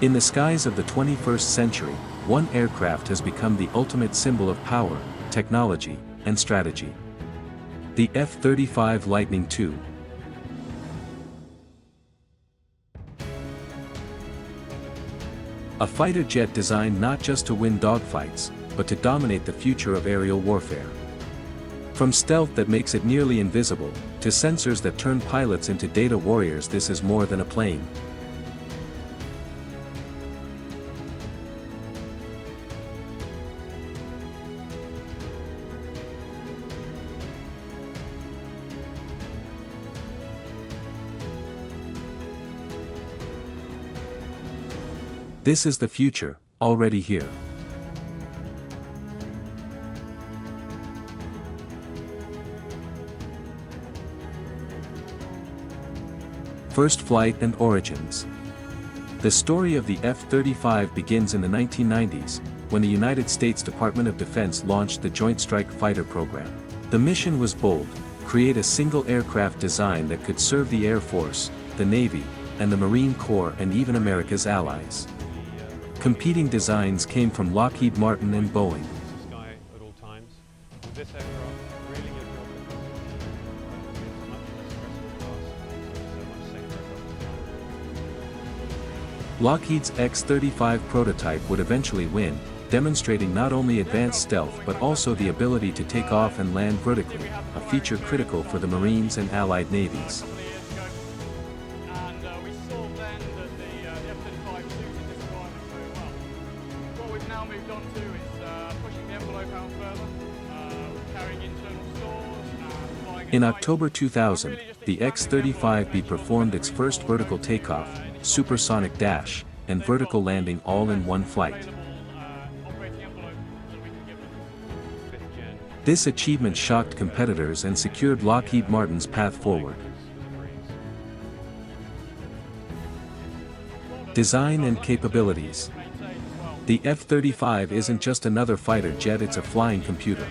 In the skies of the 21st century, one aircraft has become the ultimate symbol of power, technology, and strategy. The F-35 Lightning II. A fighter jet designed not just to win dogfights, but to dominate the future of aerial warfare. From stealth that makes it nearly invisible, to sensors that turn pilots into data warriors, this is more than a plane. This is the future, already here. First flight and origins. The story of the F-35 begins in the 1990s, when the United States Department of Defense launched the Joint Strike Fighter program. The mission was bold: create a single aircraft design that could serve the Air Force, the Navy, and the Marine Corps, and even America's allies. Competing designs came from Lockheed Martin and Boeing. Sky at all times. With this aircraft, really your job becomes a much less stressful task, so much safer above the ground. Lockheed's X-35 prototype would eventually win, demonstrating not only advanced stealth but also the ability to take off and land vertically, a feature critical for the Marines and Allied navies. In October 2000, the X-35B performed its first vertical takeoff, supersonic dash, and vertical landing all in one flight. This achievement shocked competitors and secured Lockheed Martin's path forward. Design and capabilities. The F-35 isn't just another fighter jet, it's a flying computer.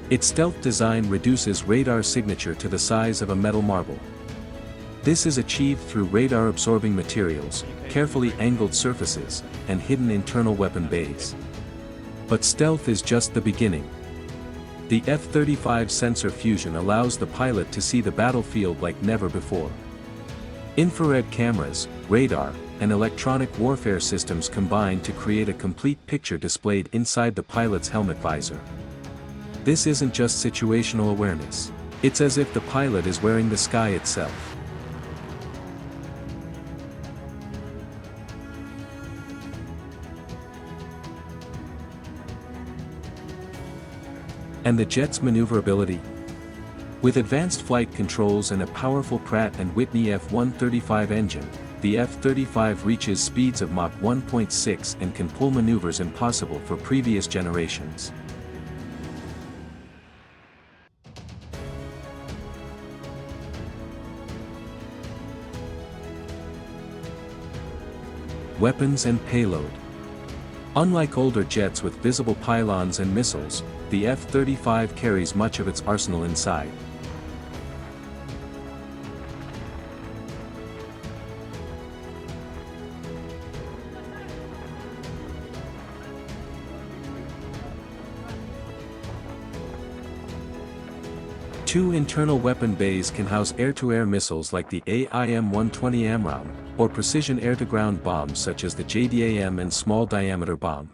Its stealth design reduces radar signature to the size of a metal marble. This is achieved through radar-absorbing materials, carefully angled surfaces, and hidden internal weapon bays. But stealth is just the beginning. The F-35 sensor fusion allows the pilot to see the battlefield like never before. Infrared cameras, radar, and electronic warfare systems combine to create a complete picture displayed inside the pilot's helmet visor. This isn't just situational awareness. It's as if the pilot is wearing the sky itself. And the jet's maneuverability? With advanced flight controls and a powerful Pratt & Whitney F-135 engine, the F-35 reaches speeds of Mach 1.6 and can pull maneuvers impossible for previous generations. Weapons and payload. Unlike older jets with visible pylons and missiles, the F-35 carries much of its arsenal inside. Two internal weapon bays can house air-to-air missiles like the AIM-120 AMRAAM, or precision air-to-ground bombs such as the JDAM and small-diameter bomb.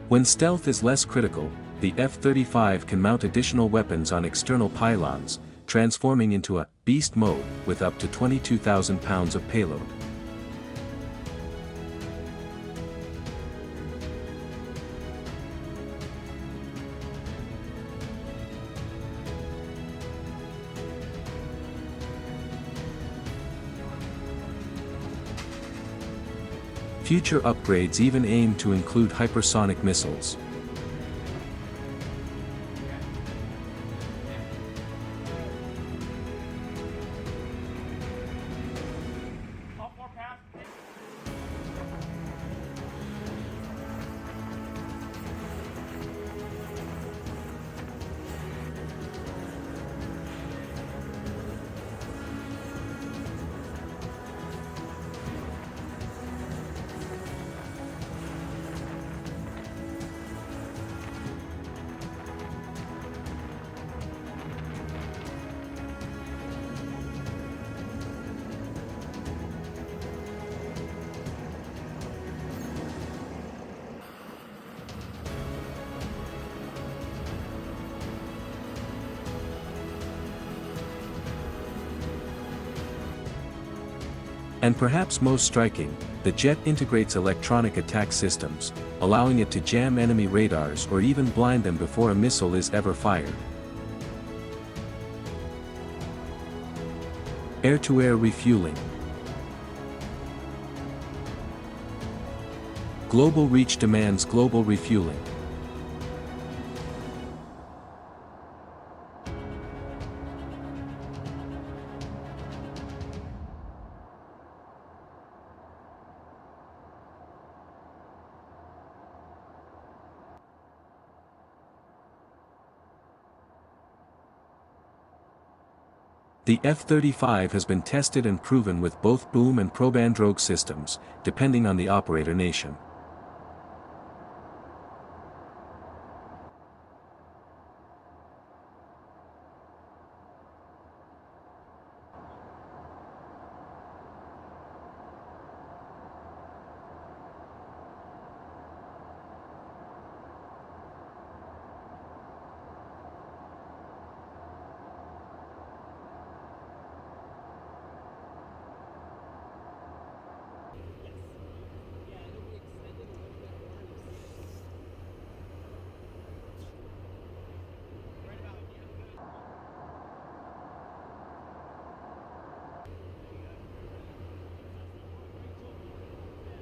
When stealth is less critical, the F-35 can mount additional weapons on external pylons, transforming into a beast mode with up to 22,000 pounds of payload. Future upgrades even aim to include hypersonic missiles. And perhaps most striking, the jet integrates electronic attack systems, allowing it to jam enemy radars or even blind them before a missile is ever fired. Air-to-air refueling. Global reach demands global refueling. The F-35 has been tested and proven with both boom and probe drogue systems, depending on the operator nation.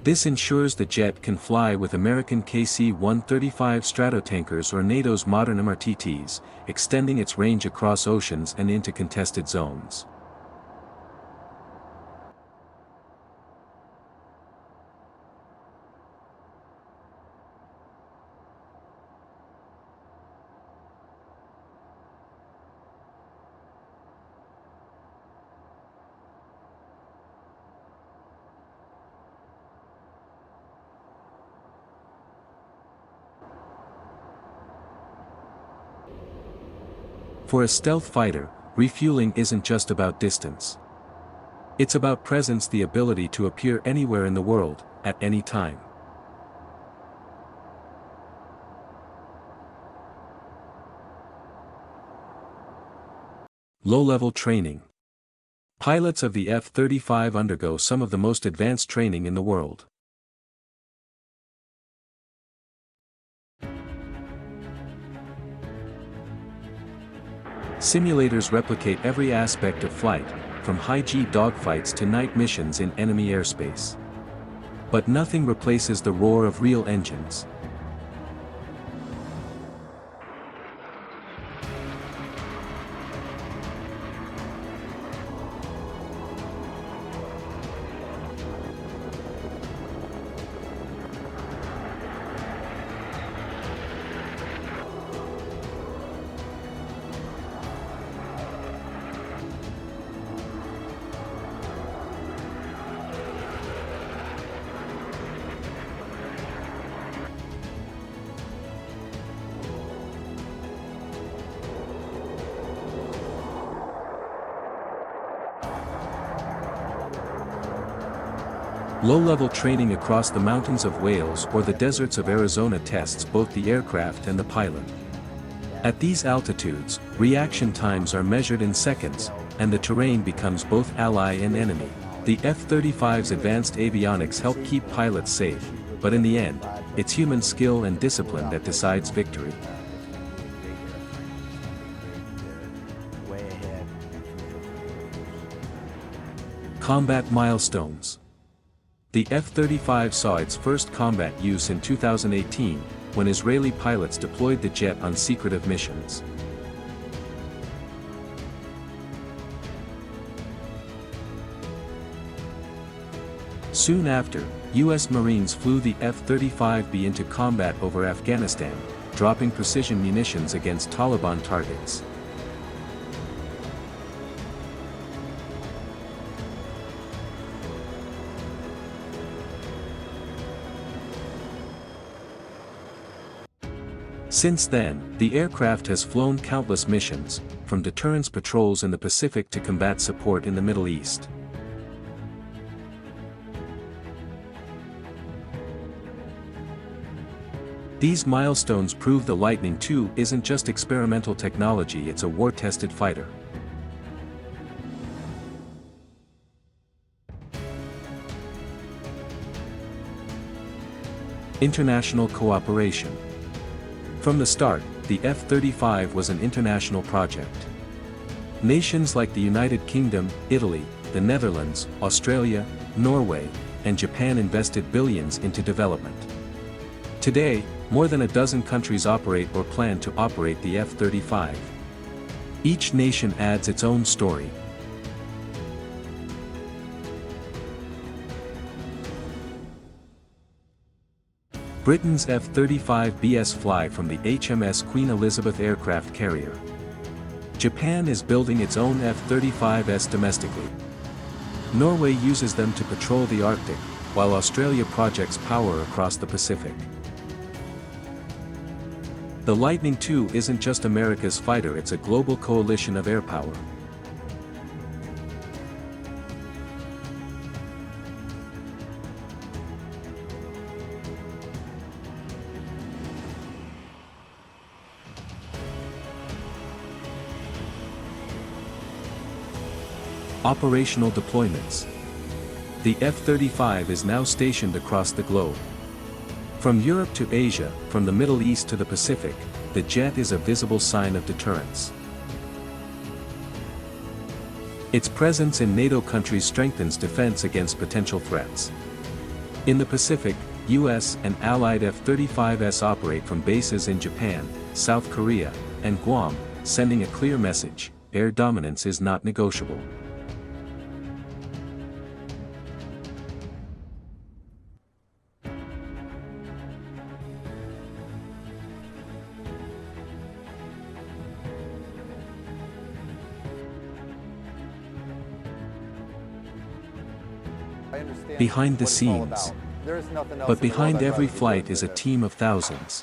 This ensures the jet can fly with American KC-135 Stratotankers or NATO's modern MRTTs, extending its range across oceans and into contested zones. For a stealth fighter, refueling isn't just about distance. It's about presence, the ability to appear anywhere in the world, at any time. Low-level training. Pilots of the F-35 undergo some of the most advanced training in the world. Simulators replicate every aspect of flight, from high-G dogfights to night missions in enemy airspace. But nothing replaces the roar of real engines. Low-level training across the mountains of Wales or the deserts of Arizona tests both the aircraft and the pilot. At these altitudes, reaction times are measured in seconds, and the terrain becomes both ally and enemy. The F-35's advanced avionics help keep pilots safe, but in the end, it's human skill and discipline that decides victory. Combat milestones. The F-35 saw its first combat use in 2018, when Israeli pilots deployed the jet on secretive missions. Soon after, U.S. Marines flew the F-35B into combat over Afghanistan, dropping precision munitions against Taliban targets. Since then, the aircraft has flown countless missions, from deterrence patrols in the Pacific to combat support in the Middle East. These milestones prove the Lightning II isn't just experimental technology, it's a war-tested fighter. International cooperation. From the start, the F-35 was an international project. Nations like the United Kingdom, Italy, the Netherlands, Australia, Norway, and Japan invested billions into development. Today, more than a dozen countries operate or plan to operate the F-35. Each nation adds its own story. Britain's F-35Bs fly from the HMS Queen Elizabeth aircraft carrier. Japan is building its own F-35s domestically. Norway uses them to patrol the Arctic, while Australia projects power across the Pacific. The Lightning II isn't just America's fighter, it's a global coalition of air power. Operational deployments. The F-35 is now stationed across the globe. From Europe to Asia, from the Middle East to the Pacific, the jet is a visible sign of deterrence. Its presence in NATO countries strengthens defense against potential threats. In the Pacific, US and allied F-35s operate from bases in Japan, South Korea, and Guam, sending a clear message: air dominance is not negotiable. Behind the scenes. But behind every flight is a team of thousands.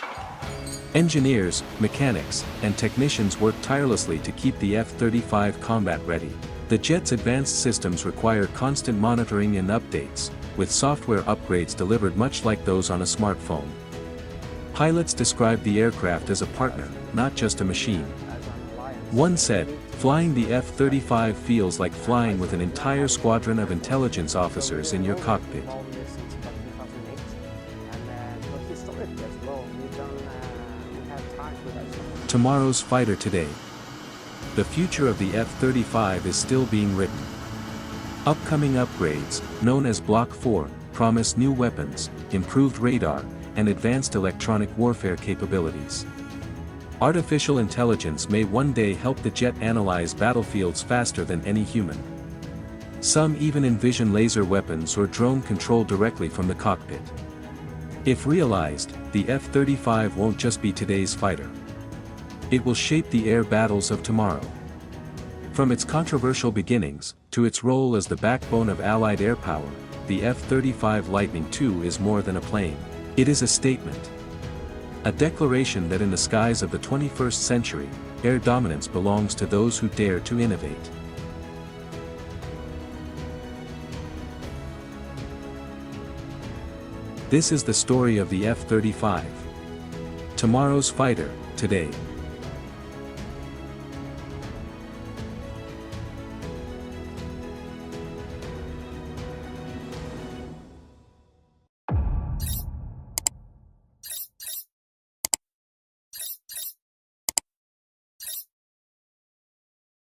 Engineers, mechanics, and technicians work tirelessly to keep the F-35 combat ready. The jet's advanced systems require constant monitoring and updates, with software upgrades delivered much like those on a smartphone. Pilots describe the aircraft as a partner, not just a machine. One said, "Flying the F-35 feels like flying with an entire squadron of intelligence officers in your cockpit." Tomorrow's fighter today. The future of the F-35 is still being written. Upcoming upgrades, known as Block 4, promise new weapons, improved radar, and advanced electronic warfare capabilities. Artificial intelligence may one day help the jet analyze battlefields faster than any human. Some even envision laser weapons or drone control directly from the cockpit. If realized, the F-35 won't just be today's fighter. It will shape the air battles of tomorrow. From its controversial beginnings, to its role as the backbone of Allied air power, the F-35 Lightning II is more than a plane. It is a statement. A declaration that in the skies of the 21st century, air dominance belongs to those who dare to innovate. This is the story of the F-35. Tomorrow's fighter, today.